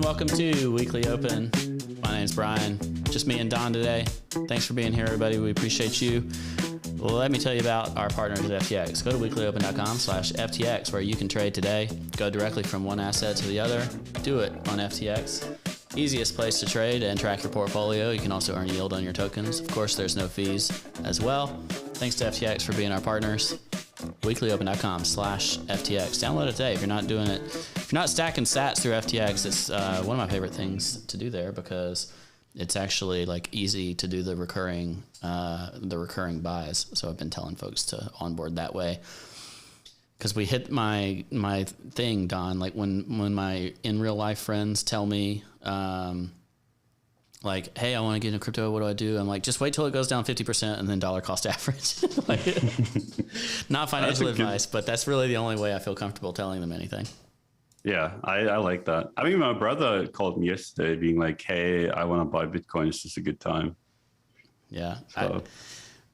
welcome to Weekly Open. My name's Brian, just me and Don today. Thanks for being here, everybody. We appreciate you. Well, let me tell you about our partners at FTX. Go to weeklyopen.com/FTX where you can trade today. Go directly from one asset to the other. Do it on FTX. Easiest place to trade and track your portfolio. You can also earn yield on your tokens. Of course, there's no fees as well. Thanks to FTX for being our partners. weeklyopen.com/FTX. Download it today if you're not doing it. If you're not stacking sats through FTX, it's one of my favorite things to do there because it's actually like easy to do the recurring buys. So I've been telling folks to onboard that way. Because we hit my thing, Don, like when my in real life friends tell me, like, hey, I want to get into crypto, what do I do? I'm like, just wait till it goes down 50% and then dollar cost average. Like, not financial advice, but that's really the only way I feel comfortable telling them anything. Yeah, I like that. I mean, my brother called me yesterday being like, hey, I want to buy Bitcoin. It's just a good time. Yeah. So.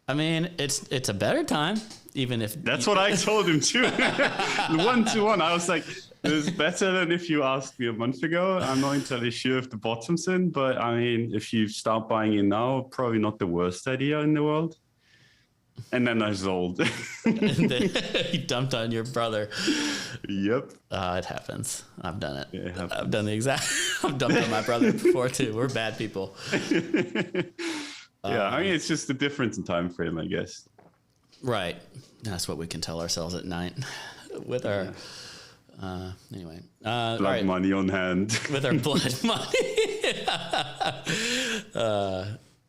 I mean, it's a better time, even if... That's what I told him too. 1-to-1. I was like, it's better than if you asked me a month ago. I'm not entirely sure if the bottom's in, but I mean, if you start buying in now, probably not the worst idea in the world. And then I sold. And then you dumped on your brother. Yep. It happens. I've done it. It happens. I've done the exact... I've dumped on my brother before too. We're bad people. Yeah, I mean, it's just the difference in time frame, I guess. Right. That's what we can tell ourselves at night with our... anyway. Blood money on hand. With our blood money.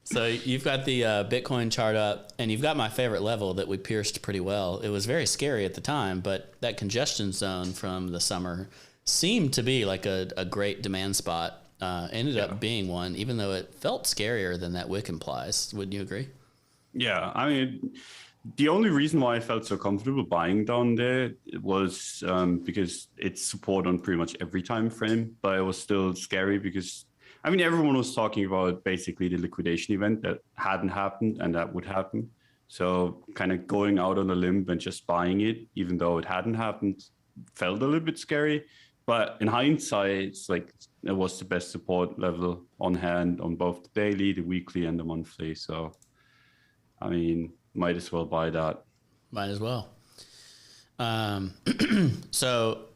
So you've got the Bitcoin chart up, and you've got my favorite level that we pierced pretty well. It was very scary at the time, but that congestion zone from the summer seemed to be like a great demand spot. Ended up being one, even though it felt scarier than that wick implies. Wouldn't you agree? Yeah, I mean, the only reason why I felt so comfortable buying down there was because it's support on pretty much every time frame, but it was still scary because, I mean, everyone was talking about basically the liquidation event that hadn't happened and that would happen. So kind of going out on a limb and just buying it, even though it hadn't happened, felt a little bit scary. But in hindsight, it's like it was the best support level on hand on both the daily, the weekly, and the monthly. So, I mean, might as well buy that. Might as well. So,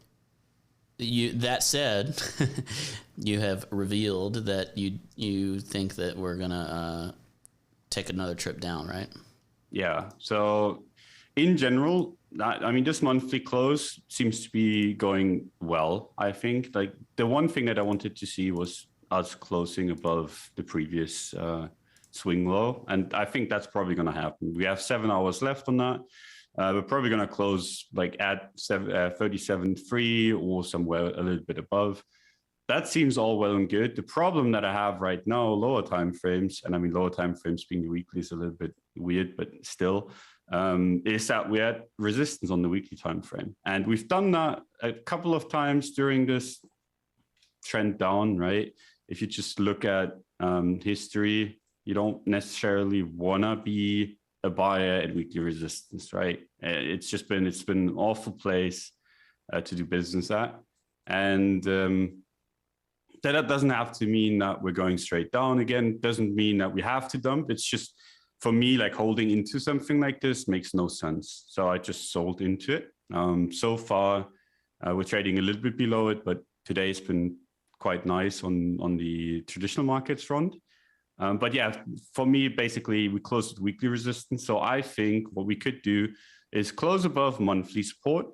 that said, you have revealed that you think that we're gonna take another trip down, right? Yeah. So, in general, I mean, this monthly close seems to be going well, I think. Like, the one thing that I wanted to see was us closing above the previous swing low. And I think that's probably going to happen. We have 7 hours left on that. We're probably going to close like at 37.3 or somewhere a little bit above. That seems all well and good. The problem that I have right now, lower time frames, and I mean, lower time frames being the weekly is a little bit weird, but still, is that we had resistance on the weekly time frame. And we've done that a couple of times during this trend down, right? If you just look at history, you don't necessarily want to be a buyer at weekly resistance, right? It's been an awful place to do business at. And that doesn't have to mean that we're going straight down again. Doesn't mean that we have to dump. It's just, for me, like holding into something like this makes no sense. So I just sold into it. So far, we're trading a little bit below it, but today's been quite nice on the traditional markets front. But yeah, for me, basically, we closed with weekly resistance. So I think what we could do is close above monthly support.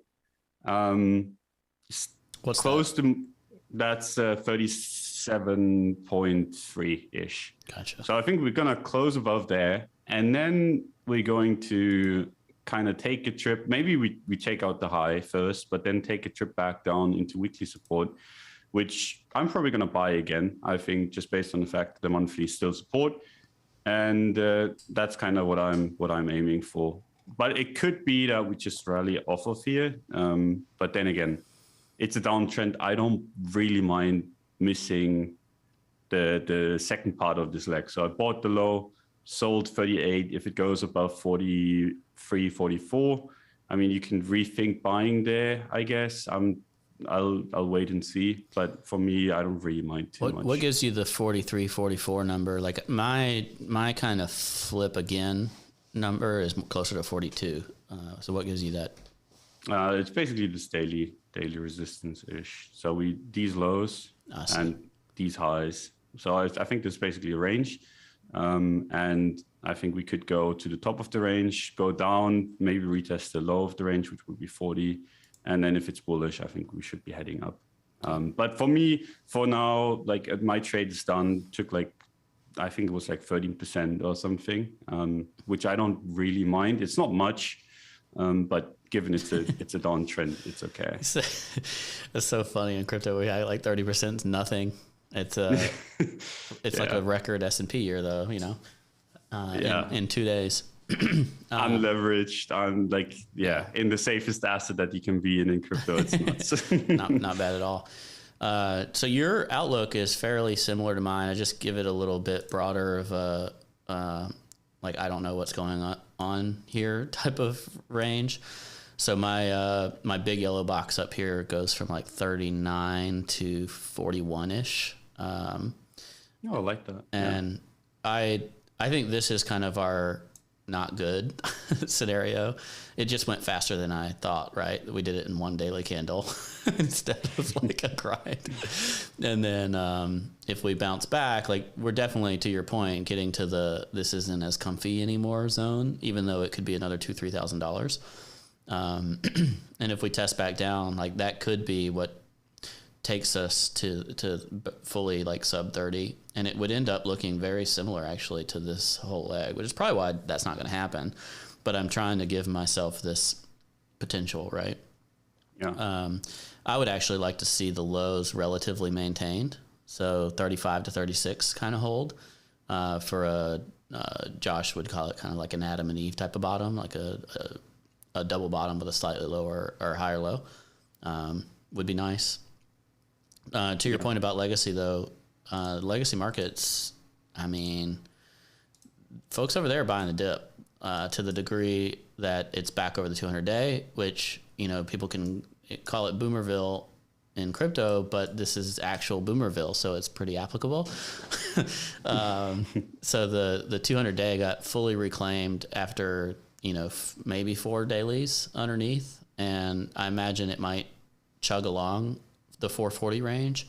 What's close that? That's 37.3-ish. Gotcha. So I think we're going to close above there. And then we're going to kind of take a trip. Maybe we take out the high first, but then take a trip back down into weekly support, which I'm probably going to buy again, I think, just based on the fact that the monthly is still support. And that's kind of what I'm aiming for. But it could be that we just rally off of here. But then again, it's a downtrend. I don't really mind missing the second part of this leg. So I bought the low, sold 38. If it goes above 43, 44, I mean, you can rethink buying there, I guess. I'm I'll wait and see. But for me, I don't really mind too much. What gives you the 43, 44 number? Like my kind of flip again number is closer to 42. So what gives you that? It's basically this daily resistance ish. So these lows and these highs. So I think there's basically a range. And I think we could go to the top of the range, go down, maybe retest the low of the range, which would be 40. And then if it's bullish, I think we should be heading up. But for me, for now, like my trade is done, took like, I think it was like 13% or something, which I don't really mind. It's not much, but given it's a downtrend, it's okay. It's so funny in crypto. We have like 30% is nothing. It's it's like a record S&P year though, you know, in 2 days. I'm leveraged. I'm like, in the safest asset that you can be in crypto. It's not bad at all. So your outlook is fairly similar to mine. I just give it a little bit broader of a, like, I don't know what's going on here type of range. So my big yellow box up here goes from like 39 to 41 ish. I like that. And I think this is kind of our not good scenario. It just went faster than I thought, right? We did it in one daily candle instead of like a grind. And then if we bounce back, like we're definitely, to your point, getting to this isn't as comfy anymore zone, even though it could be another $2,000-$3,000. And if we test back down, like that could be what takes us to fully like sub 30, and it would end up looking very similar actually to this whole leg, which is probably why that's not going to happen. But I'm trying to give myself this potential, right? Yeah. I would actually like to see the lows relatively maintained, so 35 to 36 kind of hold for Josh would call it kind of like an Adam and Eve type of bottom, like a double bottom with a slightly lower or higher low would be nice. To your point about legacy, though, legacy markets, I mean, folks over there are buying the dip to the degree that it's back over the 200-day, which, you know, people can call it Boomerville in crypto, but this is actual Boomerville, so it's pretty applicable. So the 200-day got fully reclaimed after, you know, maybe 4 dailies underneath, and I imagine it might chug along the 440 range.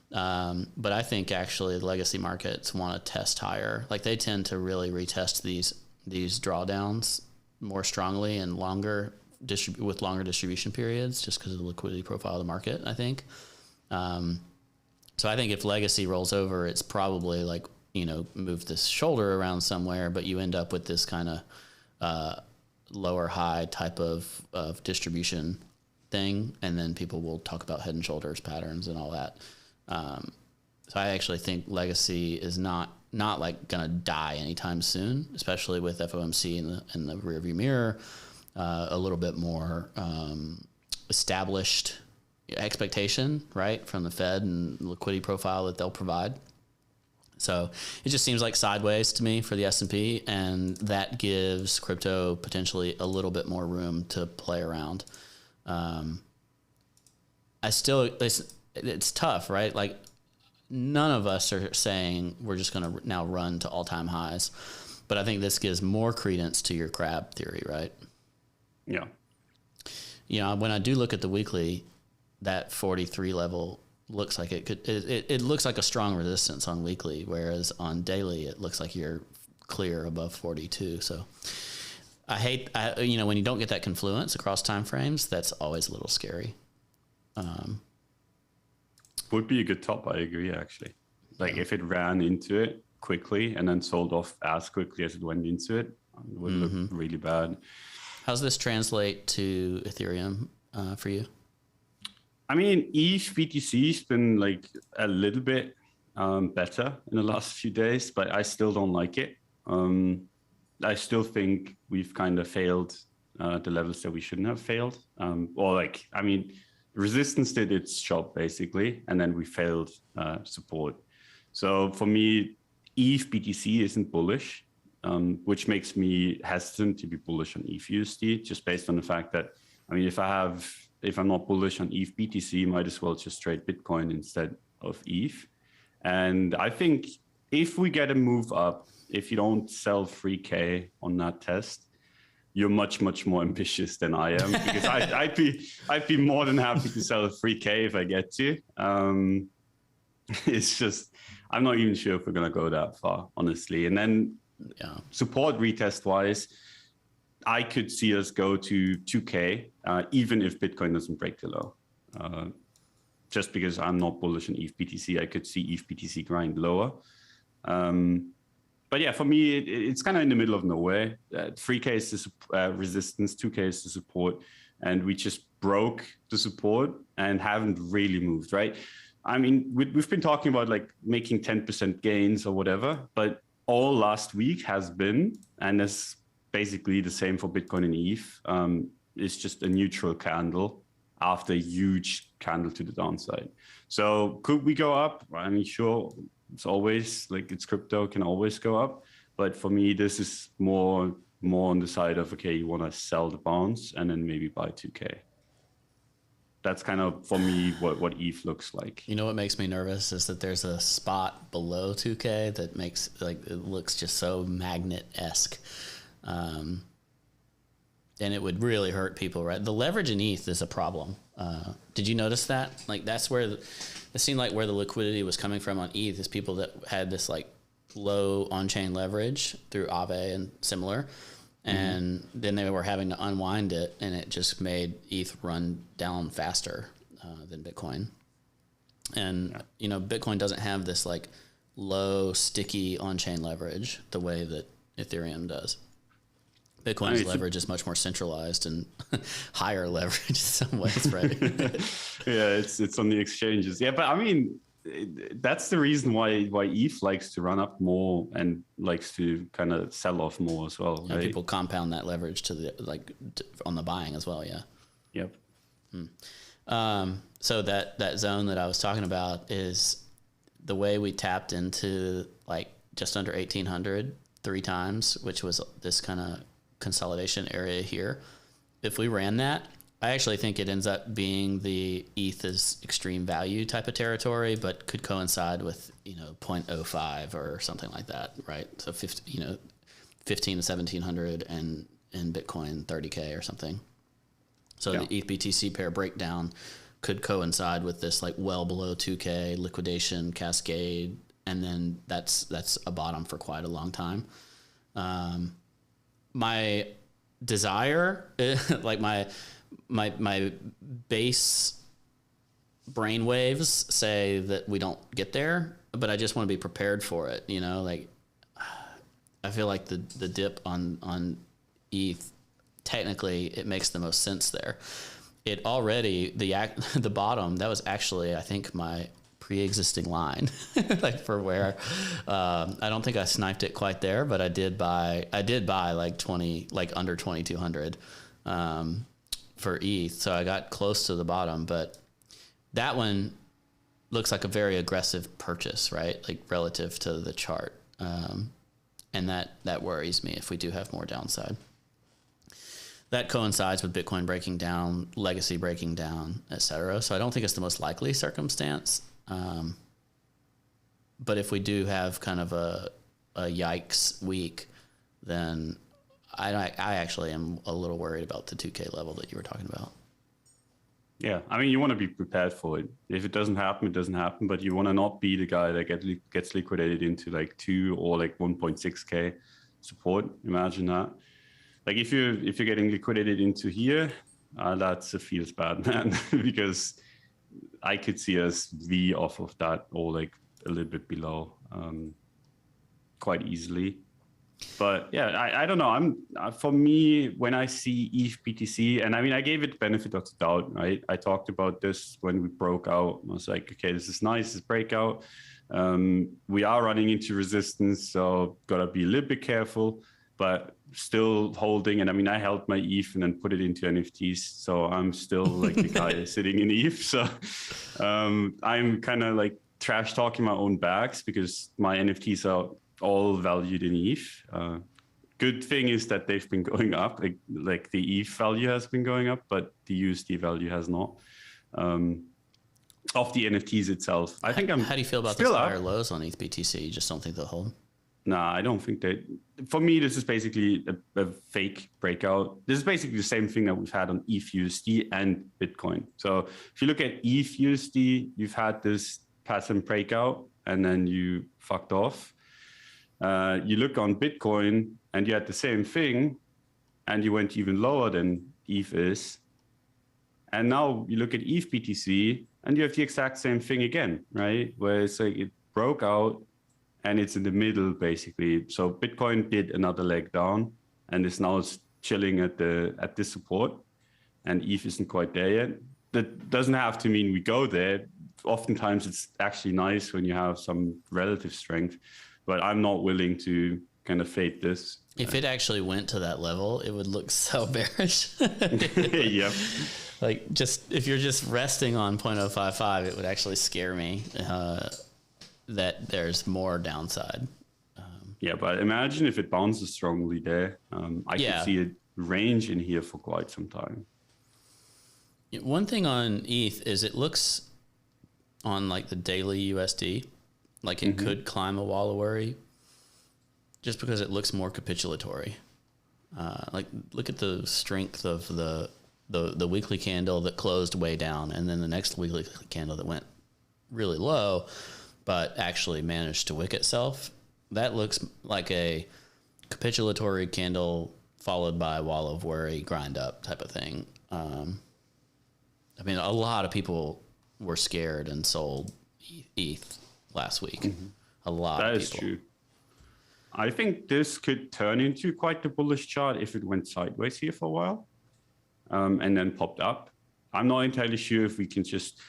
But I think actually the legacy markets want to test higher. Like they tend to really retest these drawdowns more strongly and with longer distribution periods, just because of the liquidity profile of the market, I think. So I think if legacy rolls over, it's probably like, you know, move this shoulder around somewhere, but you end up with this kind of lower high type of distribution thing, and then people will talk about head and shoulders patterns and all that. So I actually think legacy is not like gonna die anytime soon, especially with FOMC in the rearview mirror, a little bit more established expectation, right, from the Fed and liquidity profile that they'll provide. So it just seems like sideways to me for the S&P, and that gives crypto potentially a little bit more room to play around. It's tough, right? Like none of us are saying we're just going to now run to all-time highs, but I think this gives more credence to your crab theory, right? Yeah. You know, when I do look at the weekly, that 43 level looks like it looks like a strong resistance on weekly, whereas on daily, it looks like you're clear above 42. So you know, when you don't get that confluence across time frames, that's always a little scary. Would be a good top, I agree, actually. Like if it ran into it quickly and then sold off as quickly as it went into it, it would look really bad. How's this translate to Ethereum for you? I mean, ETH BTC has been like a little bit better in the last few days, but I still don't like it. I still think we've kind of failed the levels that we shouldn't have failed. Or like, I mean, resistance did its job basically, and then we failed support. So for me, ETH BTC isn't bullish, which makes me hesitant to be bullish on ETH USD, just based on the fact that, I mean, if I have if I'm not bullish on ETH BTC, might as well just trade Bitcoin instead of ETH. And I think if we get a move up, if you don't sell 3K on that test, you're much more ambitious than I am, because I'd be more than happy to sell 3K if I get to. It's just, I'm not even sure if we're gonna go that far, honestly. And then support retest wise, I could see us go to 2K, even if Bitcoin doesn't break the low. Just because I'm not bullish on ETH BTC, I could see ETH BTC grind lower. But yeah, for me, it's kind of in the middle of nowhere. 3K is the resistance, 2K is the support, and we just broke the support and haven't really moved, right? I mean, we've been talking about like making 10% gains or whatever, but all last week has been, and it's basically the same for Bitcoin and ETH. It's just a neutral candle after a huge candle to the downside. So could we go up? I mean, sure. It's always like, it's crypto, can always go up. But for me, this is more on the side of, okay, you want to sell the bonds and then maybe buy 2K. That's kind of, for me, what ETH looks like. You know what makes me nervous is that there's a spot below 2K that makes, like, it looks just so magnet-esque. And it would really hurt people, right? The leverage in ETH is a problem. Did you notice that? Like, that's where it seemed like where the liquidity was coming from on ETH is people that had this like low on-chain leverage through Aave and similar. And then they were having to unwind it, and it just made ETH run down faster than Bitcoin. And, you know, Bitcoin doesn't have this like low, sticky on-chain leverage the way that Ethereum does. Bitcoin's leverage is much more centralized and higher leverage in some ways, right? Yeah, it's on the exchanges. Yeah, but I mean, that's the reason why ETH likes to run up more and likes to kind of sell off more as well. Yeah, right? People compound that leverage to the on the buying as well. Yeah. Yep. So that zone that I was talking about is the way we tapped into like just under 1,800 3 times, which was this kind of consolidation area here. If we ran that, I actually think it ends up being the ETH is extreme value type of territory, but could coincide with, you know, 0.05 or something like that, right? So 15 to 1,700 and in Bitcoin 30K or something. So the ETH BTC pair breakdown could coincide with this like well below 2K liquidation cascade, and then that's a bottom for quite a long time. My desire, like my base brain waves say that we don't get there, but I just want to be prepared for it. You know, like I feel like the dip on ETH, technically it makes the most sense there. It already, the bottom, that was actually, I think, my pre-existing line, like for where, I don't think I sniped it quite there, but I did buy like 20, like under 2,200 for ETH. So I got close to the bottom, but that one looks like a very aggressive purchase, right? Like relative to the chart. And that worries me if we do have more downside. That coincides with Bitcoin breaking down, legacy breaking down, et cetera. So I don't think it's the most likely circumstance. But if we do have kind of a yikes week, then I actually am a little worried about the 2K level that you were talking about. Yeah, I mean, you want to be prepared for it. If it doesn't happen, it doesn't happen. But you want to not be the guy that gets liquidated into like 2 or like 1.6K support. Imagine that. Like if you're getting liquidated into here, that feels bad, man, because I could see us V off of that or like a little bit below quite easily. But yeah, I don't know. For me, when I see ETH BTC, and I mean, I gave it the benefit of the doubt, right? I talked about this when we broke out. I was like, okay, this is nice, this breakout. We are running into resistance, so gotta be a little bit careful, but still holding. And I mean, I held my ETH and then put it into NFTs. So I'm still like the guy sitting in ETH. So I'm kind of like trash talking my own bags because my NFTs are all valued in ETH good thing is that they've been going up. Like the ETH value has been going up, but the USD value has not. Of the NFTs itself, I think How do you feel about those higher lows on ETH BTC? You just don't think they'll hold? Nah, I don't think they. For me, this is basically a fake breakout. This is basically the same thing that we've had on ETH USD and Bitcoin. So if you look at ETH USD, you've had this pattern breakout and then you fucked off. You look on Bitcoin and you had the same thing and you went even lower than ETH is. And now you look at ETH BTC and you have the exact same thing again, right? Where it's like it broke out and it's in the middle basically. So Bitcoin did another leg down and is now chilling at this support, and ETH isn't quite there yet. That doesn't have to mean we go there. Oftentimes it's actually nice when you have some relative strength, but I'm not willing to kind of fade this. If it actually went to that level, it would look so bearish. Yep. Like just if you're just resting on 0.055, it would actually scare me that there's more downside. Yeah, but imagine if it bounces strongly there. I could see a range in here for quite some time. One thing on ETH is it looks on like the daily USD like it could climb a wall of worry just because it looks more capitulatory. Like look at the strength of the weekly candle that closed way down, and then the next weekly candle that went really low but actually managed to wick itself. That looks like a capitulatory candle followed by a wall of worry, grind up type of thing. I mean, a lot of people were scared and sold ETH last week. A lot of people. That is true. I think this could turn into quite the bullish chart if it went sideways here for a while and then popped up. I'm not entirely sure if we can just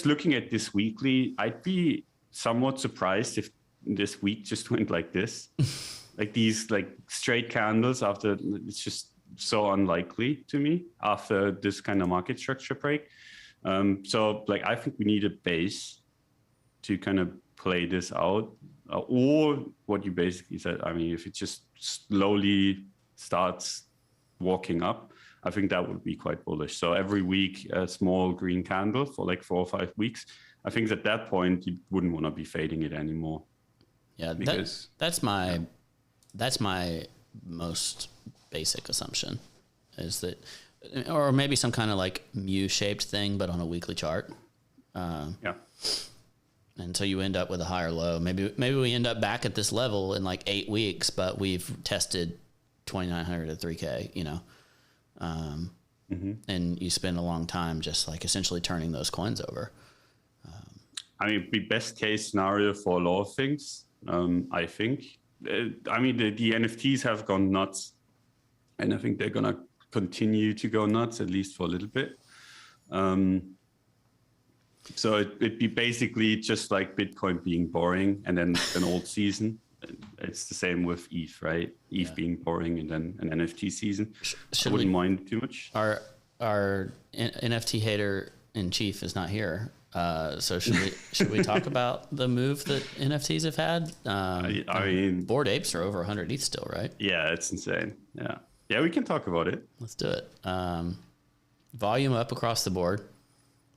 looking at this weekly, I'd be somewhat surprised if this week just went like this. Like these like straight candles after, it's just so unlikely to me after this kind of market structure break. So like I think we need a base to kind of play this out, or what you basically said. I mean, if it just slowly starts walking up, I think that would be quite bullish. So every week, a small green candle for like 4 or 5 weeks. I think at that point, you wouldn't want to be fading it anymore. Yeah, because that's my most basic assumption is that, or maybe some kind of like mu-shaped thing, but on a weekly chart. Yeah. And so you end up with a higher low. Maybe we end up back at this level in like 8 weeks, but we've tested 2,900 to 3K, you know. And you spend a long time just like essentially turning those coins over. I mean, the best case scenario for a lot of things, I think. I mean, the NFTs have gone nuts, and I think they're going to continue to go nuts, at least for a little bit. So it'd be basically just like Bitcoin being boring and then an old season. It's the same with ETH, right? ETH being boring and then an NFT season. I wouldn't mind too much. Our NFT hater in chief is not here. So should we talk about the move that NFTs have had? I mean, Bored Apes are over 100 ETH still, right? Yeah, it's insane. Yeah, we can talk about it. Let's do it. Volume up across the board.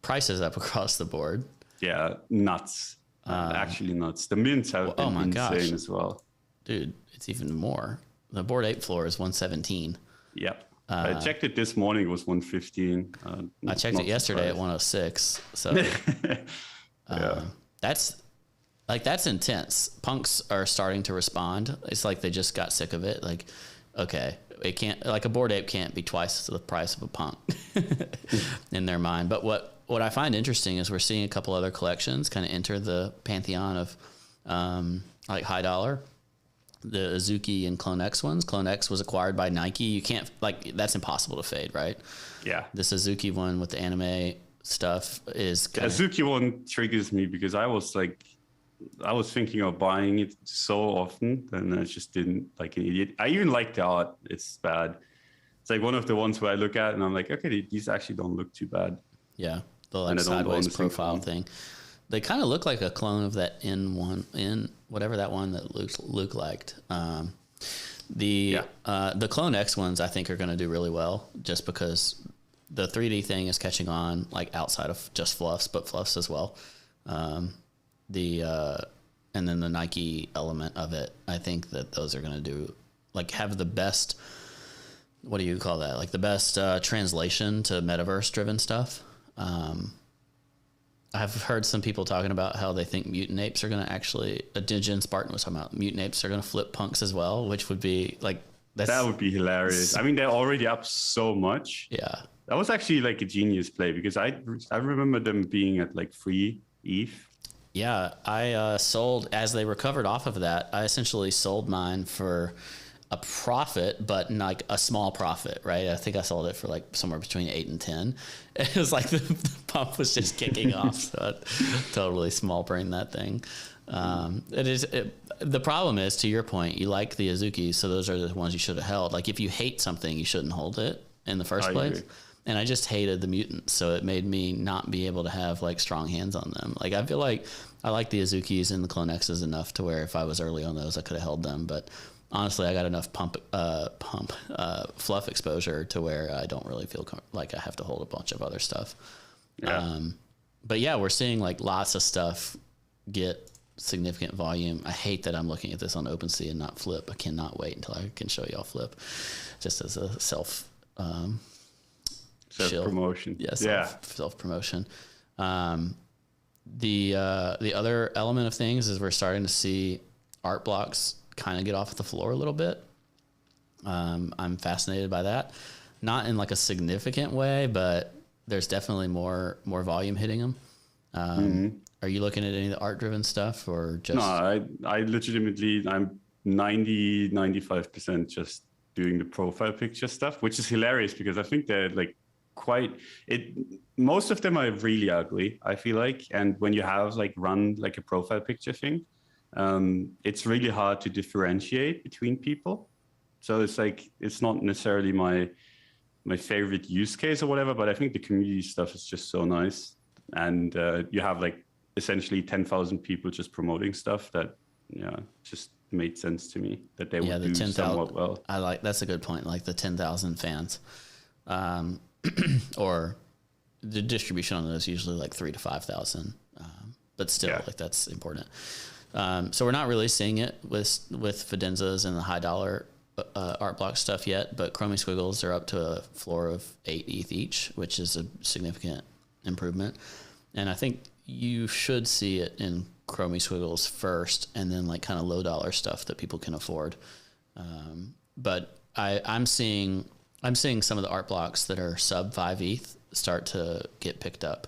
Prices up across the board. Yeah, nuts. Actually nuts. The mints have been insane as well. Dude, it's even more. The Bored Ape floor is 117. Yep. I checked it this morning. It was 115. I checked it yesterday at 106. So that's intense. Punks are starting to respond. It's like they just got sick of it. Like, okay, it can't, like a Bored Ape can't be twice the price of a punk in their mind. But what I find interesting is we're seeing a couple other collections kind of enter the pantheon of like high dollar. The Azuki and Clone X ones. Clone X was acquired by Nike. You can't, like, that's impossible to fade, right? Yeah. The Suzuki one with the anime stuff is the Azuki one triggers me because I was thinking of buying it so often, and I just didn't, like an idiot. I even like the art. It's bad. It's like one of the ones where I look at and I'm like, okay, these actually don't look too bad. Yeah. The like sideways profile thing. They kind of look like a clone of that N1, whatever that one that Luke liked. The Clone X ones I think are going to do really well, just because the 3D thing is catching on, like outside of just fluffs, but fluffs as well. And then the Nike element of it, I think that those are going to do, like, have the best, what do you call that? Like the best translation to metaverse driven stuff. I've heard some people talking about how they think mutant apes are going to actually, Jen Spartan was talking about mutant apes are going to flip punks as well, which would be like, that would be hilarious. I mean, they're already up so much. Yeah. That was actually like a genius play, because I remember them being at like 3 ETH. Yeah, I sold, as they recovered off of that, I essentially sold mine for a profit, but like a small profit, right? I think I sold it for like somewhere between 8 and 10. It was like the pump was just kicking off, so I totally small brained that thing. The problem is, to your point, you like the Azukis, so those are the ones you should have held. Like if you hate something, you shouldn't hold it in the first place. Agree. And I just hated the mutants, so it made me not be able to have like strong hands on them. Like I feel like I like the Azukis and the Clone X's enough to where if I was early on those, I could have held them. But honestly, I got enough fluff exposure to where I don't really feel like I have to hold a bunch of other stuff. Yeah. But yeah, we're seeing like lots of stuff get significant volume. I hate that I'm looking at this on OpenSea and not Flip. I cannot wait until I can show y'all Flip, just as a self-promotion. Self-promotion. The other element of things is we're starting to see art blocks kind of get off the floor a little bit. I'm fascinated by that. Not in like a significant way, but there's definitely more volume hitting them. Are you looking at any of the art-driven stuff, or just? No, I legitimately, I'm 95% just doing the profile picture stuff, which is hilarious because I think they're like most of them are really ugly, I feel like. And when you have like run like a profile picture thing, it's really hard to differentiate between people. So it's like, it's not necessarily my favorite use case or whatever, but I think the community stuff is just so nice. And you have like essentially 10,000 people just promoting stuff that, just made sense to me that they would do somewhat well. I like, that's a good point. Like the 10,000 fans, or the distribution on those usually like 3,000 to 5,000. But still, like that's important. So we're not really seeing it with Fidenzas and the high dollar art block stuff yet, but Chromie Squiggles are up to a floor of 8 ETH each, which is a significant improvement. And I think you should see it in Chromie Squiggles first, and then like kind of low dollar stuff that people can afford. But I'm seeing some of the art blocks that are sub 5 ETH start to get picked up,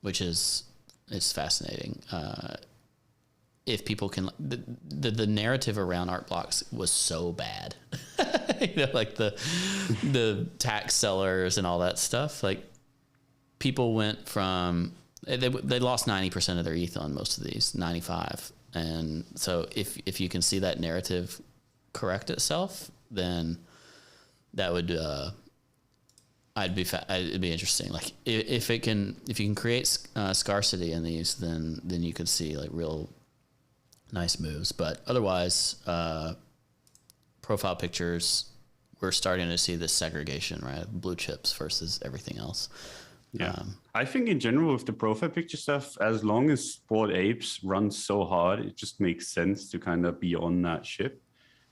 which is fascinating. If people can, the narrative around art blocks was so bad, like the tax sellers and all that stuff. Like people went from, they lost 90% of their ETH on most of these, 95. And so if you can see that narrative correct itself, then that would, it'd be interesting. Like if you can create scarcity in these, then you could see like real nice moves. But otherwise, profile pictures, we're starting to see this segregation, right? Blue chips versus everything else. Yeah. I think in general with the profile picture stuff, as long as Bored Apes runs so hard, it just makes sense to kind of be on that ship.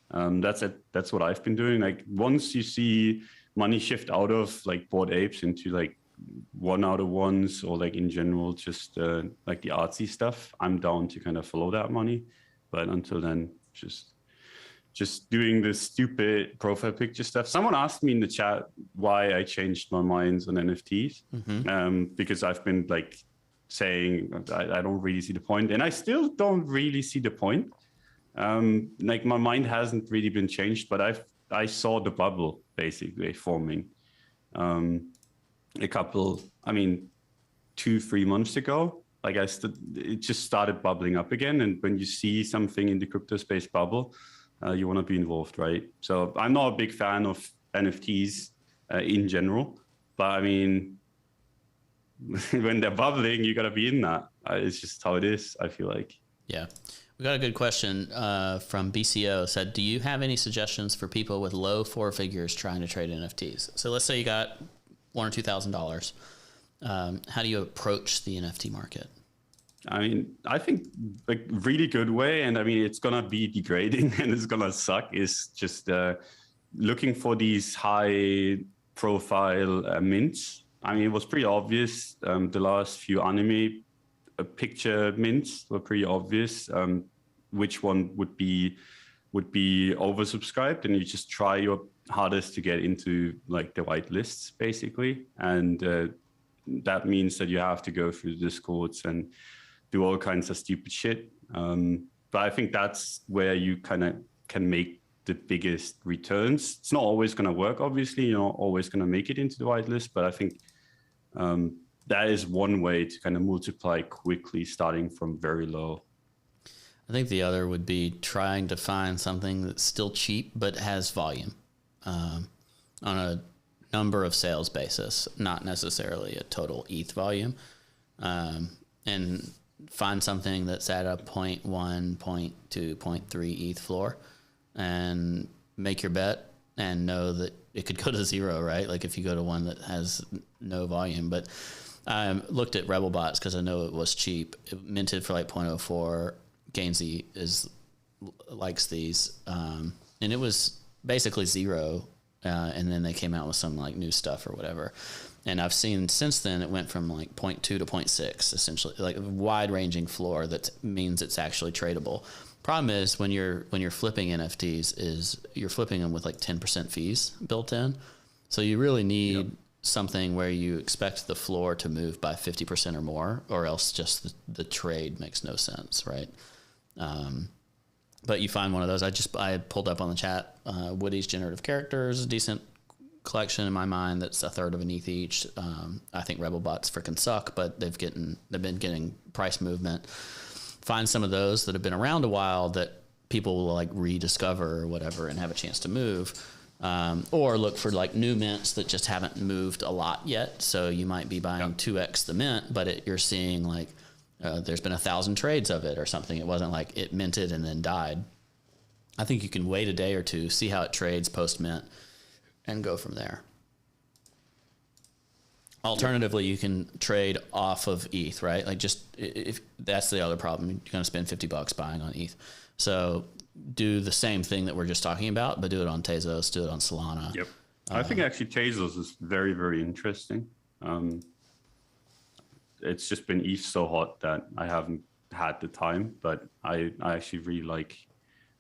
That's what I've been doing. Like once you see money shift out of like Bored Apes into like 1 out of ones, or like in general, just like the artsy stuff, I'm down to kind of follow that money. But until then, just doing the stupid profile picture stuff. Someone asked me in the chat why I changed my minds on NFTs, because I've been like saying I don't really see the point, and I still don't really see the point. Like my mind hasn't really been changed, but I saw the bubble basically forming a couple, 2-3 months ago. Like it just started bubbling up again. And when you see something in the crypto space bubble, you want to be involved, right? So I'm not a big fan of NFTs in general, but when they're bubbling, you got to be in that. It's just how it is, I feel like. Yeah. We got a good question from BCO. Said, do you have any suggestions for people with low four figures trying to trade NFTs? So let's say you got $1,000 or $2,000. How do you approach the NFT market? I mean, I think a really good way, and I mean, it's going to be degrading and it's going to suck, is just looking for these high profile mints. I mean, it was pretty obvious. The last few anime picture mints were pretty obvious. Which one would be oversubscribed, and you just try your hardest to get into like the white lists basically. And that means that you have to go through the discords and do all kinds of stupid shit. But I think that's where you kind of can make the biggest returns. It's not always going to work, obviously. You're not always going to make it into the whitelist, but I think that is one way to kind of multiply quickly, starting from very low. I think the other would be trying to find something that's still cheap but has volume on a number of sales basis, not necessarily a total ETH volume, and find something that's at a 0.1, 0.2, 0.3 ETH floor and make your bet and know that it could go to zero, right? Like if you go to one that has no volume. But I looked at Rebelbots because I know it was cheap. It minted for like 0.04. Gainsey likes these, and it was basically zero, and then they came out with some like new stuff or whatever. And I've seen since then it went from like 0.2 to 0.6, essentially, like a wide ranging floor that means it's actually tradable. Problem is when you're flipping NFTs is you're flipping them with like 10% fees built in, so you really need something where you expect the floor to move by 50% or more, or else just the trade makes no sense, right? But you find one of those. I pulled up on the chat, Woody's Generative Characters, a decent collection in my mind that's a third of an ETH each. I think Rebelbots freaking suck, but they've been getting price movement. Find some of those that have been around a while that people will like rediscover or whatever and have a chance to move. Or look for like new mints that just haven't moved a lot yet. So you might be buying 2x the mint, but you're seeing like there's been 1,000 trades of it or something. It wasn't like it minted and then died. I think you can wait a day or two, see how it trades post mint, and go from there. Alternatively, you can trade off of ETH, right? Like just if that's the other problem, you're going to spend $50 buying on ETH. So do the same thing that we're just talking about, but do it on Tezos, do it on Solana. Yep. I think actually Tezos is very, very interesting. It's just been ETH so hot that I haven't had the time, but I actually really like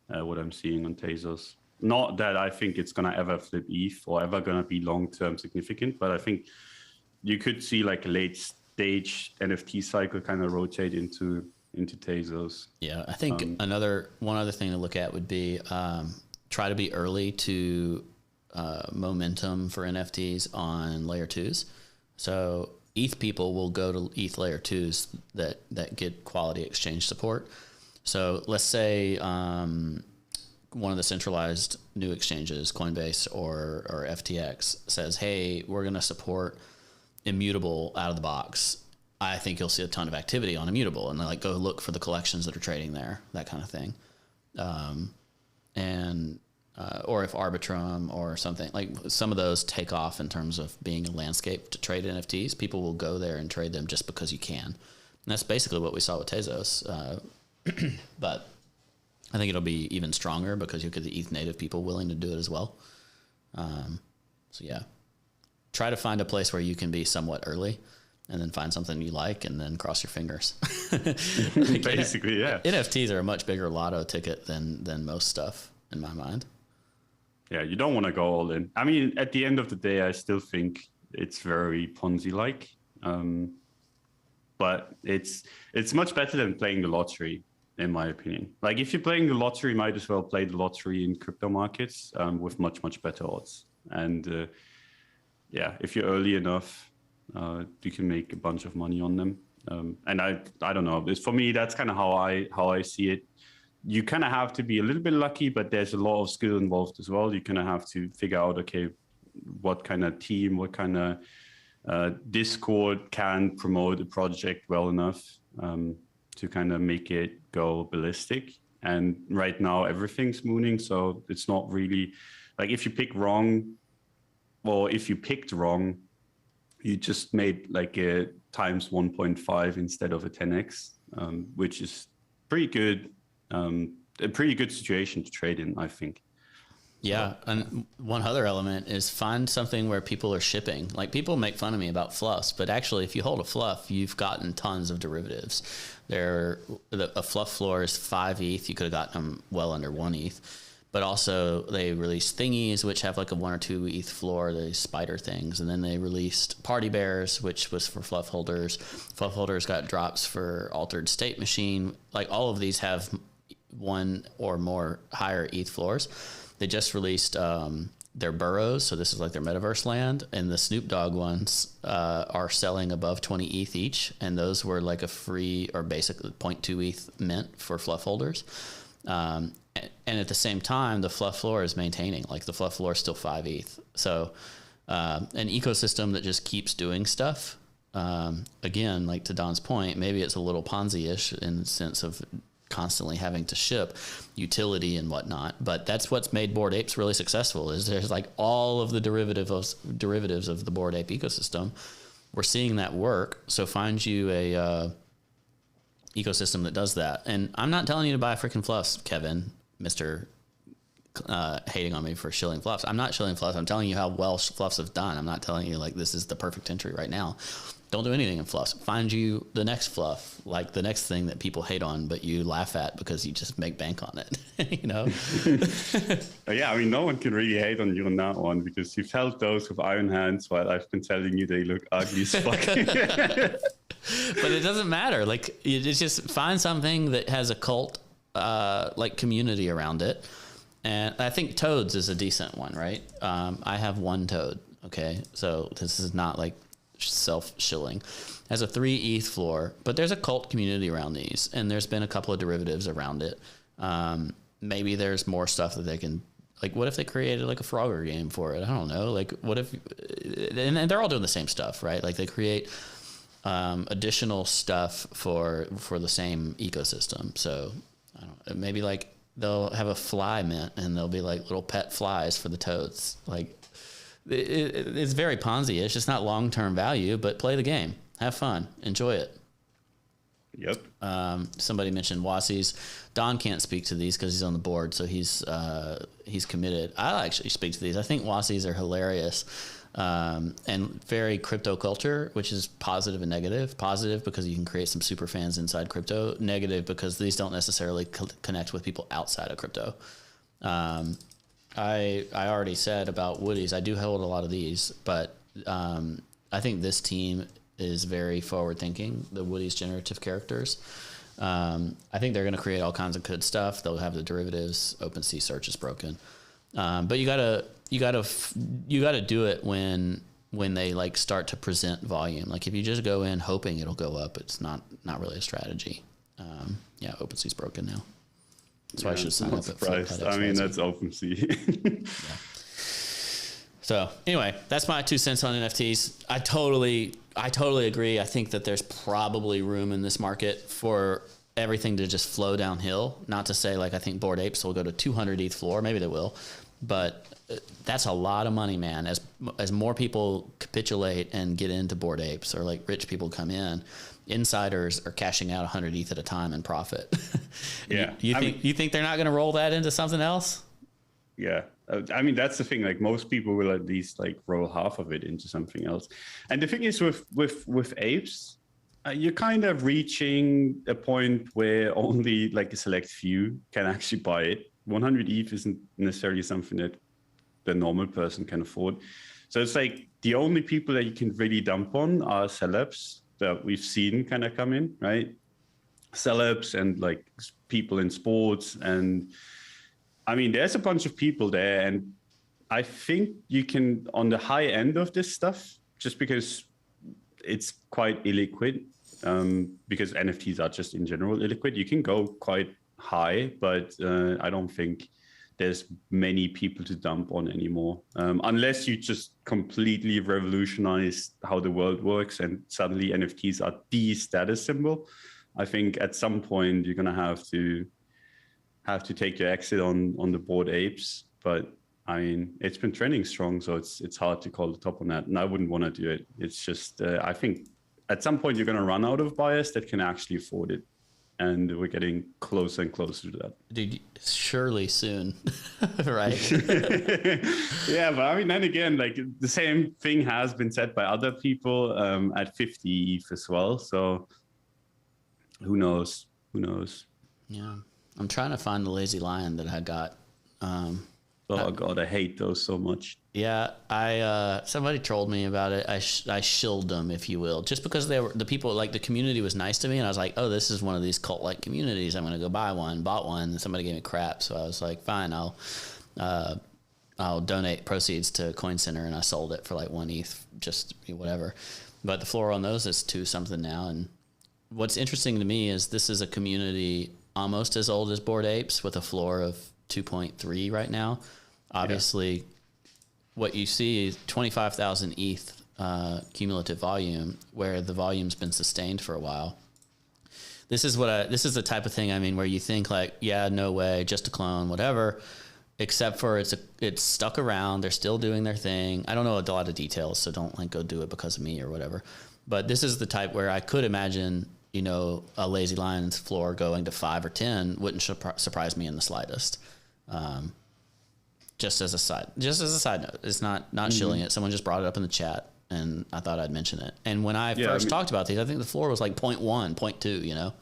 what I'm seeing on Tezos. Not that I think it's going to ever flip ETH or ever going to be long-term significant, but I think you could see like a late stage NFT cycle kind of rotate into Tezos. Yeah, I think one other thing to look at would be try to be early to momentum for NFTs on layer 2s. So ETH people will go to ETH layer 2s that get quality exchange support. So let's say one of the centralized new exchanges, Coinbase or FTX, says, hey, we're going to support immutable out of the box. I think you'll see a ton of activity on immutable, and like go look for the collections that are trading there, that kind of thing. Or if Arbitrum or something, like some of those take off in terms of being a landscape to trade NFTs, people will go there and trade them just because you can. And that's basically what we saw with Tezos. But I think it'll be even stronger because you'll get the ETH native people willing to do it as well. So yeah, try to find a place where you can be somewhat early, and then find something you like, and then cross your fingers. Like, basically, yeah. NFTs are a much bigger lotto ticket than most stuff in my mind. Yeah, you don't want to go all in. I mean, at the end of the day, I still think it's very Ponzi-like. But it's much better than playing the lottery, in my opinion. Like if you're playing the lottery, you might as well play the lottery in crypto markets with much, much better odds. And yeah, if you're early enough, you can make a bunch of money on them. And I don't know. For me, that's kind of how I see it. You kind of have to be a little bit lucky, but there's a lot of skill involved as well. You kind of have to figure out, okay, what kind of team, what kind of Discord can promote a project well enough to to kind of make it go ballistic. And right now everything's mooning, so it's not really like if you pick wrong, or if you picked wrong, you just made like a times 1.5 instead of a 10x, which is pretty good. A pretty good situation to trade in, I think. Yeah, and one other element is find something where people are shipping. Like people make fun of me about fluffs, but actually if you hold a fluff, you've gotten tons of derivatives. A fluff floor is 5 ETH. You could have gotten them well under 1 ETH. But also they released thingies, which have like a 1 or 2 ETH floor, the spider things. And then they released party bears, which was for fluff holders. Fluff holders got drops for altered state machine. Like all of these have 1 or more higher ETH floors. They just released their burrows, so this is like their metaverse land, and the Snoop Dogg ones are selling above 20 ETH each, and those were like a free or basically 0.2 ETH mint for fluff holders. And at the same time, the fluff floor is maintaining, like the fluff floor is still 5 ETH. So an ecosystem that just keeps doing stuff. Again, like to Don's point, maybe it's a little Ponzi-ish in the sense of constantly having to ship utility and whatnot, but that's what's made Bored Apes really successful. Is there's like all of the derivatives of the Bored Ape ecosystem. We're seeing that work. So find you a ecosystem that does that. And I'm not telling you to buy freaking fluffs, Kevin, Mr. Hating on me for shilling fluffs. I'm not shilling fluffs. I'm telling you how well fluffs have done. I'm not telling you like this is the perfect entry right now. Don't do anything in fluffs. Find you the next fluff, like the next thing that people hate on, but you laugh at because you just make bank on it, you know? Yeah, I mean, no one can really hate on you on that one because you've held those with iron hands while I've been telling you they look ugly as fuck. But it doesn't matter. Like, it's just find something that has a cult, like community around it. And I think Toads is a decent one, right? I have 1 Toad. Okay. So this is not like self-shilling. Has a 3 ETH floor, but there's a cult community around these, and there's been a couple of derivatives around it. Maybe there's more stuff that they can, like, what if they created like a Frogger game for it? I don't know. Like, what if, and they're all doing the same stuff, right? Like they create additional stuff for the same ecosystem. So I don't know, maybe like they'll have a fly mint and they'll be like little pet flies for the toads. Like, it's very Ponzi-ish. It's not long-term value, but play the game, have fun, enjoy it. Yep. Somebody mentioned Wassies. Don can't speak to these because he's on the board, so he's committed. I'll actually speak to these. I think Wassies are hilarious and very crypto culture, which is positive and negative. Positive because you can create some super fans inside crypto. Negative because these don't necessarily connect with people outside of crypto. I already said about Woodies, I do hold a lot of these, but I think this team is very forward thinking, the Woodies generative characters. I think they're going to create all kinds of good stuff. They'll have the derivatives. OpenSea search is broken. But you gotta do it when they like start to present volume. Like if you just go in hoping it'll go up, it's not really a strategy. Yeah, OpenSea's broken now. That's why I should sign up at surprised. I mean, that's OpenSea. Yeah. So anyway, that's my 2 cents on NFTs. I totally agree. I think that there's probably room in this market for everything to just flow downhill. Not to say like I think Bored Apes will go to 200 ETH floor. Maybe they will, but that's a lot of money, man. As more people capitulate and get into Bored Apes, or like rich people come in, insiders are cashing out 100 ETH at a time in profit. Yeah. You think they're not going to roll that into something else? Yeah. I mean, that's the thing. Like most people will at least like roll half of it into something else. And the thing is with apes, you're kind of reaching a point where only like a select few can actually buy it. 100 ETH isn't necessarily something that the normal person can afford. So it's like the only people that you can really dump on are celebs that we've seen kind of come in, right? Celebs and like people in sports. And I mean, there's a bunch of people there. And I think you can, on the high end of this stuff, just because it's quite illiquid, because NFTs are just in general illiquid, you can go quite high, but I don't think there's many people to dump on anymore, unless you just completely revolutionize how the world works and suddenly NFTs are the status symbol. I think at some point you're gonna have to take your exit on the Bored Apes, but I mean, it's been trending strong, so it's hard to call the top on that, and I wouldn't want to do it. It's just I think at some point you're going to run out of buyers that can actually afford it, and we're getting closer and closer to that. Dude, surely soon, right? Yeah, but I mean, then again, like the same thing has been said by other people at 50 ETH as well. So who knows? Who knows? Yeah, I'm trying to find the Lazy Lion that I got. Oh God, I hate those so much. Yeah, I somebody trolled me about it. I shilled them, if you will, just because they were the people, like the community was nice to me, and I was like, oh, this is one of these cult like communities. I'm gonna go buy one. Bought one, and somebody gave me crap, so I was like, fine, I'll donate proceeds to Coin Center, and I sold it for like 1 ETH, just whatever. But the floor on those is 2 something now, and what's interesting to me is this is a community almost as old as Bored Apes with a floor of 2.3 right now. Obviously, what you see is 25,000 ETH cumulative volume, where the volume's been sustained for a while. This is this is the type of thing, I mean, where you think like, yeah, no way, just a clone, whatever. Except for it's stuck around. They're still doing their thing. I don't know a lot of details, so don't like go do it because of me or whatever. But this is the type where I could imagine, you know, a Lazy Lion's floor going to 5 or 10 wouldn't surprise me in the slightest. Just as a side note, it's not shilling it. Someone just brought it up in the chat, and I thought I'd mention it. And when I first talked about these, I think the floor was like 0.1, 0.2, you know?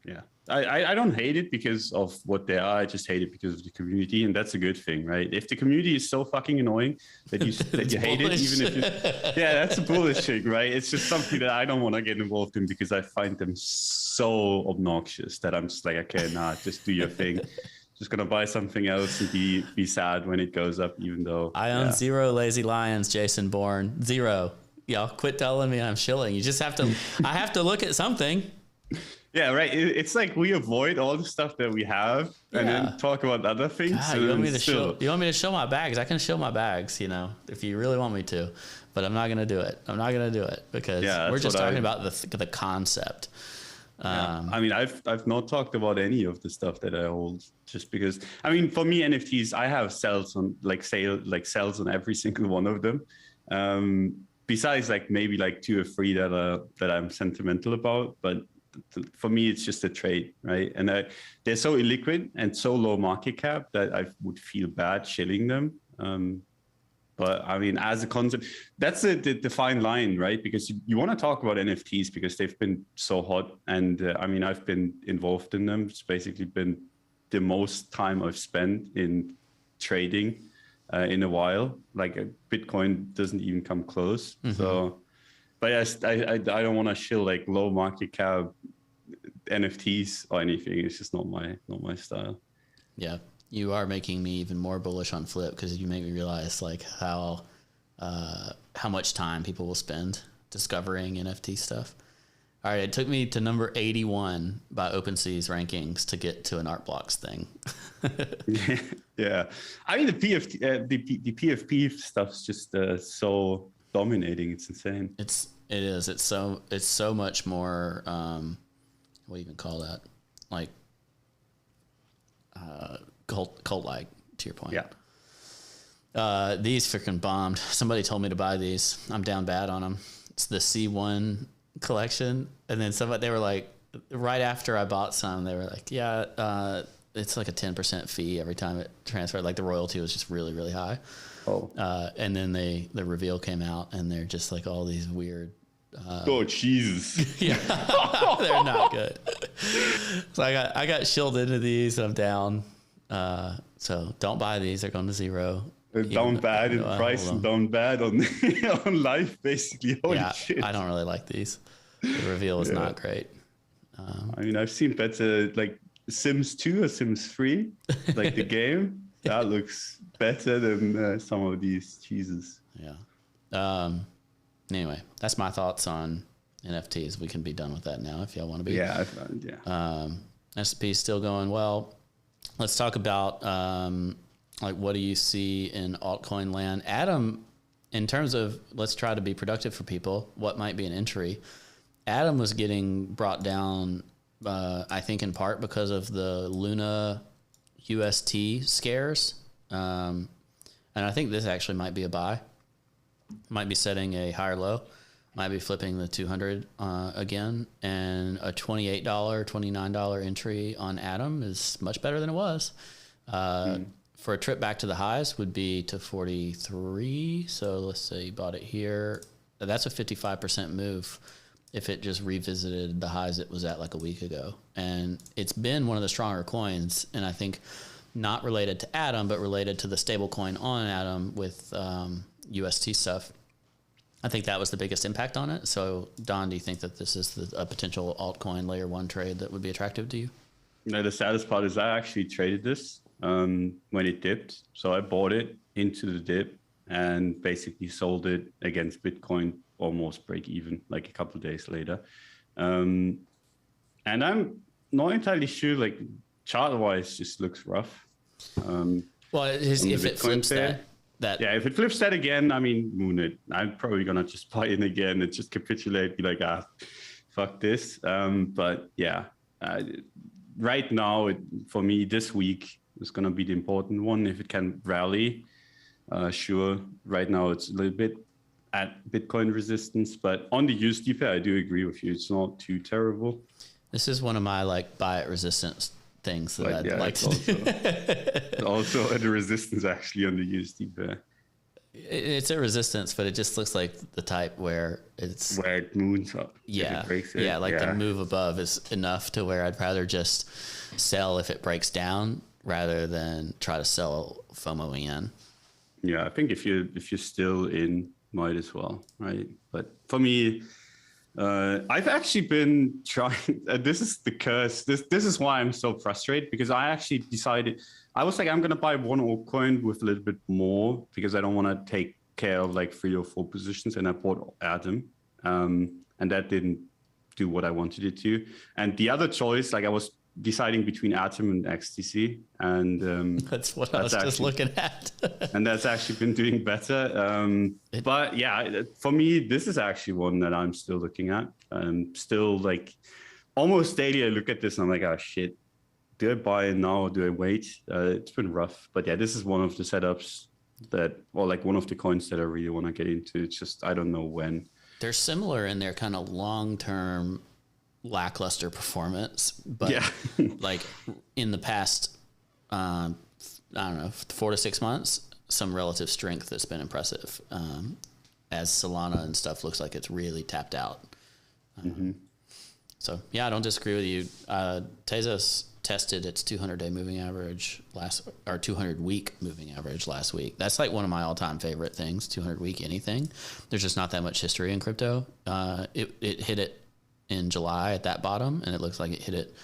Yeah. I don't hate it because of what they are. I just hate it because of the community, and that's a good thing, right? If the community is so fucking annoying that you hate it, even if you, yeah, that's a bullish thing, right? It's just something that I don't want to get involved in because I find them so obnoxious that I'm just like, okay, nah, just do your thing. Just gonna buy something else and be sad when it goes up, even though I own 0 Lazy Lions, Jason Bourne. 0. Y'all quit telling me I'm shilling. You just have to. I have to look at something. Yeah, right. It's like we avoid all the stuff that we have and then talk about other things. God, you want me to show my bags? I can show my bags, you know, if you really want me to, but I'm not gonna do it. I'm not gonna do it because we're just talking about the concept. I mean, I've not talked about any of the stuff that I hold, just because. I mean, for me, NFTs, I have sales on sales on every single one of them. Besides, like maybe like 2 or 3 that I'm sentimental about, but for me, it's just a trade, right? And they're so illiquid and so low market cap that I would feel bad shilling them. But I mean, as a concept, that's the fine line, right? Because you want to talk about NFTs because they've been so hot. And I mean, I've been involved in them. It's basically been the most time I've spent in trading in a while. Like Bitcoin doesn't even come close. Mm-hmm. So, but yes, I don't want to shill like low market cap NFTs or anything. It's just not my style. Yeah. You are making me even more bullish on Flip because you make me realize like how much time people will spend discovering NFT stuff. All right, it took me to number 81 by OpenSea's rankings to get to an Art Blocks thing. Yeah, I mean the PFP stuff's just so dominating. It's insane. It is. It's so much more. What do you even call that? Like. Cult-like, to your point. Yeah. These freaking bombed. Somebody told me to buy these. I'm down bad on them. It's the C1 collection. And then they were like, right after I bought some, they were like, yeah, it's like a 10% fee every time it transferred. Like the royalty was just really, really high. Oh. And then the reveal came out and they're just like all these weird. Oh, Jesus. Yeah. They're not good. So I got shilled into these and I'm down. So don't buy these. They're going to 0. They're down bad in price and down bad on life, basically. Holy shit. I don't really like these. The reveal is not great. I mean, I've seen better, like Sims 2 or Sims 3, like the game. That looks better than some of these cheeses. Yeah. Anyway, that's my thoughts on NFTs. We can be done with that now if y'all want to be. Yeah, I found, yeah. S&P is still going well. Let's talk about like what do you see in altcoin land? Adam, in terms of let's try to be productive for people, what might be an entry? Atom was getting brought down, I think in part because of the Luna UST scares. And I think this actually might be a buy. Might be setting a higher low. Might be flipping the 200 again. And a $28, $29 entry on Atom is much better than it was. For a trip back to the highs would be to 43. So let's say you bought it here. That's a 55% move if it just revisited the highs it was at like a week ago. And it's been one of the stronger coins. And I think not related to Atom, but related to the stable coin on Atom with UST stuff. I think that was the biggest impact on it. So Don, do you think that this is a potential altcoin layer one trade that would be attractive to you? No, the saddest part is I actually traded this when it dipped. So I bought it into the dip and basically sold it against Bitcoin almost break even, like a couple of days later. And I'm not entirely sure, like chart wise, just looks rough. Well, if it flips that. Yeah, if it flips that again, I mean, moon it. I'm probably gonna just buy in again and just capitulate, be like, fuck this. But yeah, right now, for me, this week is gonna be the important one. If it can rally, sure. Right now, it's a little bit at Bitcoin resistance, but on the USD pair, I do agree with you. It's not too terrible. This is one of my like buy at resistance things that I'd like to do. Also at a resistance actually on the USD pair. It's a resistance, but it just looks like the type where it moons up. Yeah. The move above is enough to where I'd rather just sell if it breaks down rather than try to sell FOMO in. Yeah, I think if you're still in, might as well, right? But for me, I've actually been trying. This is the curse. This is why I'm so frustrated, because I actually decided. I was like, I'm gonna buy one altcoin with a little bit more because I don't want to take care of like 3 or 4 positions, and I bought Atom, and that didn't do what I wanted it to. And the other choice, like I was deciding between Atom and XTC, and that's what I was just looking at. And that's actually been doing better. But yeah, for me, this is actually one that I'm still looking at. Still like almost daily, I look at this and I'm like, oh shit, do I buy it now or do I wait? It's been rough, but yeah, this is one of the setups or like one of the coins that I really want to get into. It's just, I don't know when. They're similar in their kind of long-term lackluster performance, but like in the past, I don't know, 4 to 6 months, some relative strength that's been impressive. As Solana and stuff looks like it's really tapped out. So yeah, I don't disagree with you. Tezos tested its 200-day moving average 200-week moving average last week. That's like one of my all-time favorite things. 200-week anything. There's just not that much history in crypto. It hit it in July at that bottom, and it looks like it hit it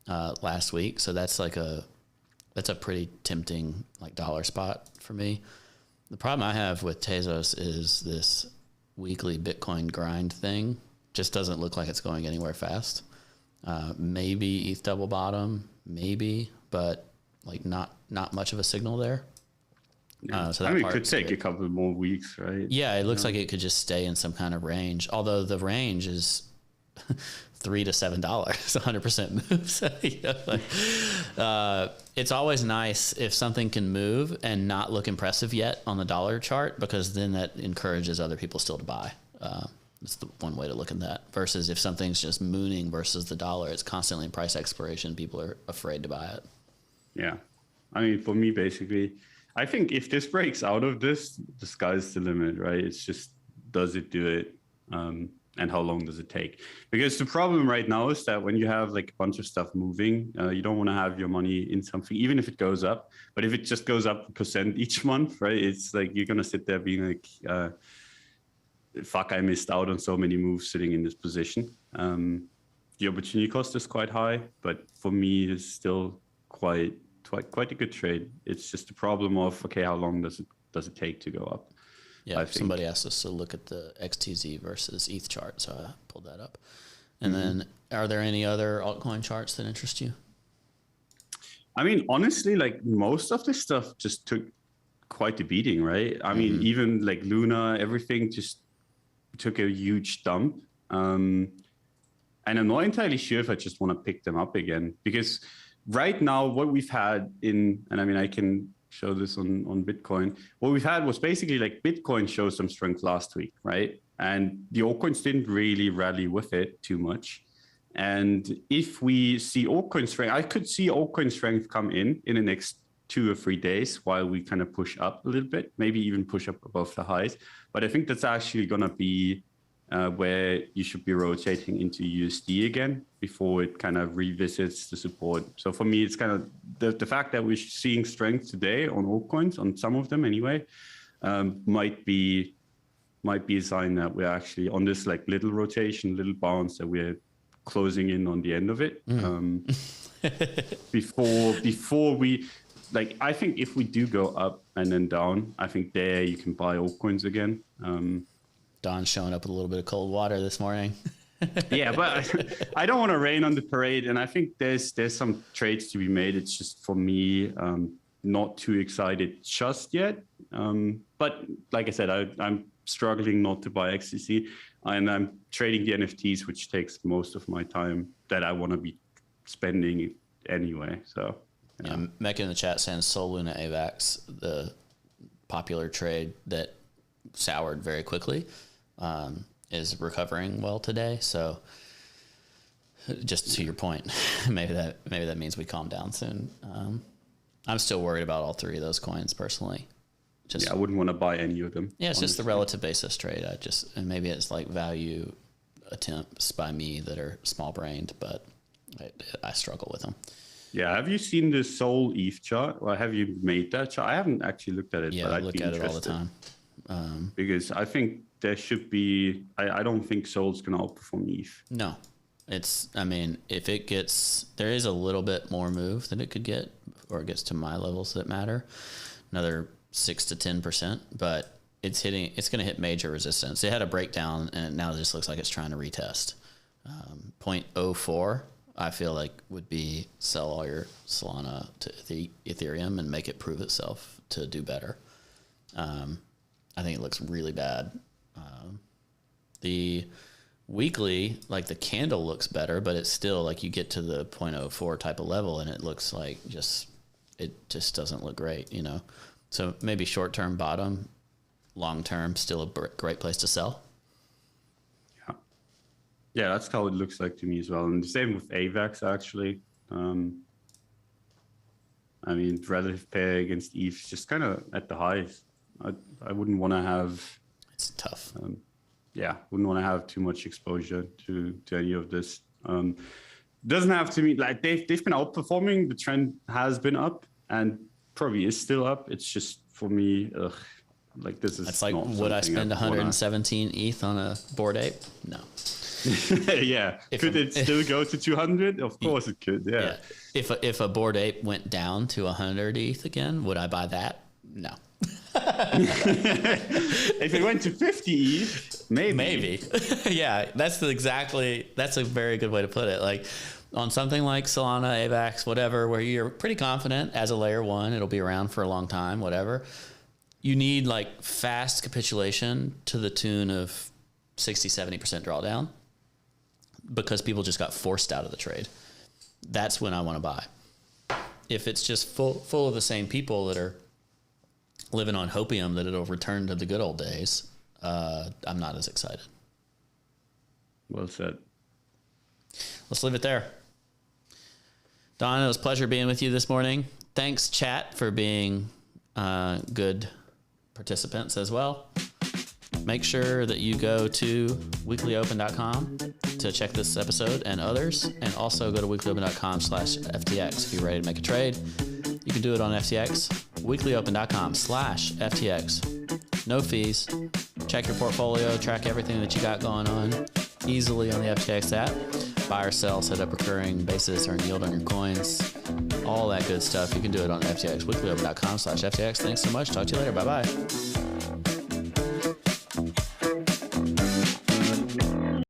last week. So that's a pretty tempting like dollar spot for me. The problem I have with Tezos is this weekly Bitcoin grind thing just doesn't look like it's going anywhere fast. Maybe ETH double bottom, maybe, but like not much of a signal there. So I mean, it could take a couple more weeks, right? Yeah, it looks like it could just stay in some kind of range, although the range is $3 to $7, 100% moves. It's always nice if something can move and not look impressive yet on the dollar chart, because then that encourages other people still to buy. That's the one way to look at that. Versus if something's just mooning versus the dollar, it's constantly in price exploration. People are afraid to buy it. Yeah, I mean, for me, basically, I think if this breaks out of this, the sky's the limit, right? It's just, does it do it? And how long does it take? Because the problem right now is that when you have like a bunch of stuff moving, you don't want to have your money in something, even if it goes up. But if it just goes up a % each month, right? It's like you're going to sit there being like, fuck, I missed out on so many moves sitting in this position. The opportunity cost is quite high, but for me, it's still quite a good trade. It's just a problem of, okay, how long does it take to go up? Yeah, somebody asked us to look at the XTZ versus ETH chart, so I pulled that up. And then, are there any other altcoin charts that interest you? I mean, honestly, like most of this stuff just took quite a beating, right? I mean, even like Luna, everything just took a huge dump. And I'm not entirely sure if I just want to pick them up again, because right now what we've had and I mean, I can show this on Bitcoin. What we've had was basically like Bitcoin showed some strength last week, right? And the altcoins didn't really rally with it too much. And if we see altcoin strength, I could see altcoin strength come in the next 2 or 3 days while we kind of push up a little bit, maybe even push up above the highs. But I think that's actually going to be where you should be rotating into USD again before it kind of revisits the support. So for me, it's kind of the fact that we're seeing strength today on altcoins, on some of them anyway, might be a sign that we're actually on this like little rotation, little bounce, that we're closing in on the end of it. Before we, like, I think if we do go up and then down, I think there you can buy altcoins again. Don's showing up with a little bit of cold water this morning. Yeah, but I don't want to rain on the parade, and I think there's some trades to be made. It's just for me, not too excited just yet. But like I said, I'm struggling not to buy XTC, and I'm trading the NFTs, which takes most of my time that I want to be spending anyway. So yeah, Mecca in the chat saying Solana AVAX, the popular trade that soured very quickly, is recovering well today. So just to your point, maybe that means we calm down soon. I'm still worried about all three of those coins personally. I wouldn't want to buy any of them. Yeah, it's honestly just the relative basis trade. And maybe it's like value attempts by me that are small brained, but I struggle with them. Yeah, have you seen the Sol ETH chart? Or have you made that chart? I haven't actually looked at it. Yeah, but I look at it all the time. Because I think there should be, I don't think Sol's going to outperform ETH. No, if it gets, there is a little bit more move that it could get, or it gets to my levels that matter, another 6 to 10%, but it's going to hit major resistance. It had a breakdown and now it just looks like it's trying to retest. 0.04, I feel like would be sell all your Solana to the Ethereum and make it prove itself to do better. I think it looks really bad. The weekly, like the candle looks better, but it's still like you get to the 0.04 type of level and it looks like it just doesn't look great, you know? So maybe short-term bottom, long-term, still a great place to sell. Yeah, that's how it looks like to me as well. And the same with AVAX, actually. Relative pair against ETH is just kind of at the highs. I wouldn't want to have... It's tough. Wouldn't want to have too much exposure to any of this. Doesn't have to be... Like, they've been outperforming. The trend has been up and probably is still up. It's just, for me, this is... It's like, would I spend 117 ETH on a Bored Ape? No. Yeah. Could it still go to 200? Of course it could. Yeah. If a Bored Ape went down to 100 ETH again, would I buy that? No. If it went to 50 ETH, maybe. Yeah, that's a very good way to put it. Like on something like Solana, AVAX, whatever, where you're pretty confident as a layer one, it'll be around for a long time, whatever. You need like fast capitulation to the tune of 60, 70% drawdown because people just got forced out of the trade. That's when I want to buy. If it's just full of the same people that are living on hopium that it'll return to the good old days, I'm not as excited. Well said. Let's leave it there. Don, it was a pleasure being with you this morning. Thanks, chat, for being good participants as well. Make sure that you go to weeklyopen.com to check this episode and others, and also go to weeklyopen.com/FTX if you're ready to make a trade. You can do it on FTX, weeklyopen.com/FTX. No fees. Check your portfolio, track everything that you got going on easily on the FTX app. Buy or sell, set up recurring basis, earn yield on your coins, all that good stuff. You can do it on FTX, weeklyopen.com/FTX. Thanks so much. Talk to you later. Bye-bye.